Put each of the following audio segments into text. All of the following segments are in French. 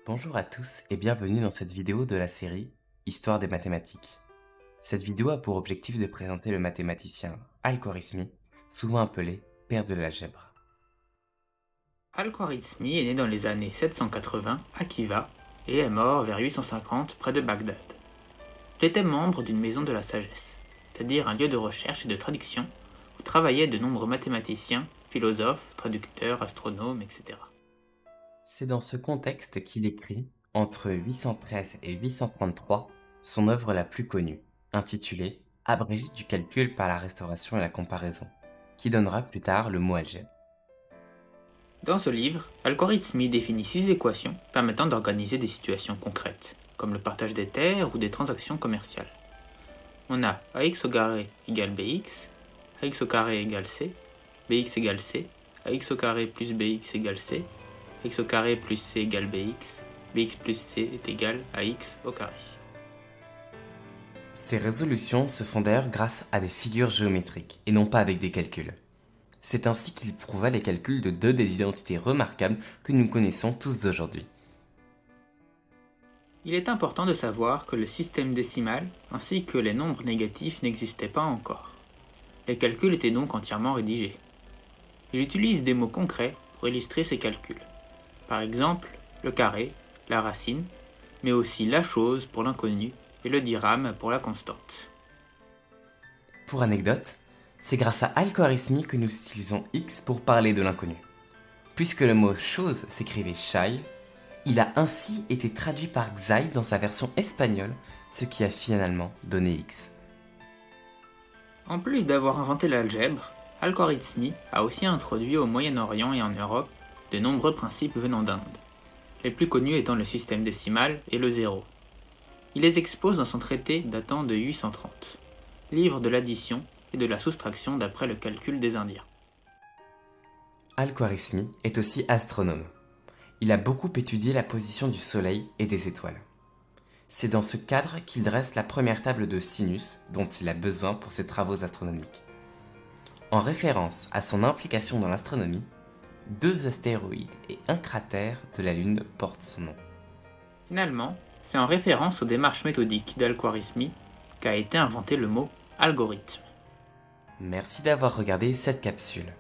Bonjour à tous et bienvenue dans cette vidéo de la série Histoire des mathématiques. Cette vidéo a pour objectif de présenter le mathématicien Al-Khwarizmi, souvent appelé père de l'algèbre. Al-Khwarizmi est né dans les années 780 à Khiva et est mort vers 850 près de Bagdad. Il était membre d'une maison de la sagesse, c'est-à-dire un lieu de recherche et de traduction où travaillaient de nombreux mathématiciens, philosophes, traducteurs, astronomes, etc. C'est dans ce contexte qu'il écrit, entre 813 et 833, son œuvre la plus connue, intitulée Abrégé du calcul par la restauration et la comparaison, qui donnera plus tard le mot algèbre. Dans ce livre, Al-Khwarizmi définit 6 équations permettant d'organiser des situations concrètes, comme le partage des terres ou des transactions commerciales. On a ax au carré égale bx, ax au carré égale c, bx égale c, ax au carré plus bx égale c, x au carré plus c égale bx plus c est égal à x au carré. Ces résolutions se font d'ailleurs grâce à des figures géométriques, et non pas avec des calculs. C'est ainsi qu'il prouva les calculs de deux des identités remarquables que nous connaissons tous aujourd'hui. Il est important de savoir que le système décimal ainsi que les nombres négatifs n'existaient pas encore. Les calculs étaient donc entièrement rédigés. Il utilise des mots concrets pour illustrer ces calculs. Par exemple, le carré, la racine, mais aussi la chose pour l'inconnu et le dirham pour la constante. Pour anecdote, c'est grâce à Al-Khwarizmi que nous utilisons X pour parler de l'inconnu. Puisque le mot chose s'écrivait shay, il a ainsi été traduit par Xai dans sa version espagnole, ce qui a finalement donné X. En plus d'avoir inventé l'algèbre, Al-Khwarizmi a aussi introduit au Moyen-Orient et en Europe de nombreux principes venant d'Inde, les plus connus étant le système décimal et le zéro. Il les expose dans son traité datant de 830, livre de l'addition et de la soustraction d'après le calcul des Indiens. Al-Khwarizmi est aussi astronome. Il a beaucoup étudié la position du Soleil et des étoiles. C'est dans ce cadre qu'il dresse la première table de sinus dont il a besoin pour ses travaux astronomiques. En référence à son implication dans l'astronomie, 2 astéroïdes et un cratère de la Lune portent son nom. Finalement, c'est en référence aux démarches méthodiques d'Al-Khwarizmi qu'a été inventé le mot algorithme. Merci d'avoir regardé cette capsule.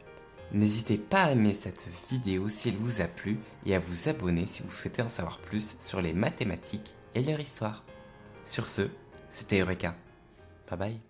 N'hésitez pas à aimer cette vidéo si elle vous a plu et à vous abonner si vous souhaitez en savoir plus sur les mathématiques et leur histoire. Sur ce, c'était Eureka. Bye bye.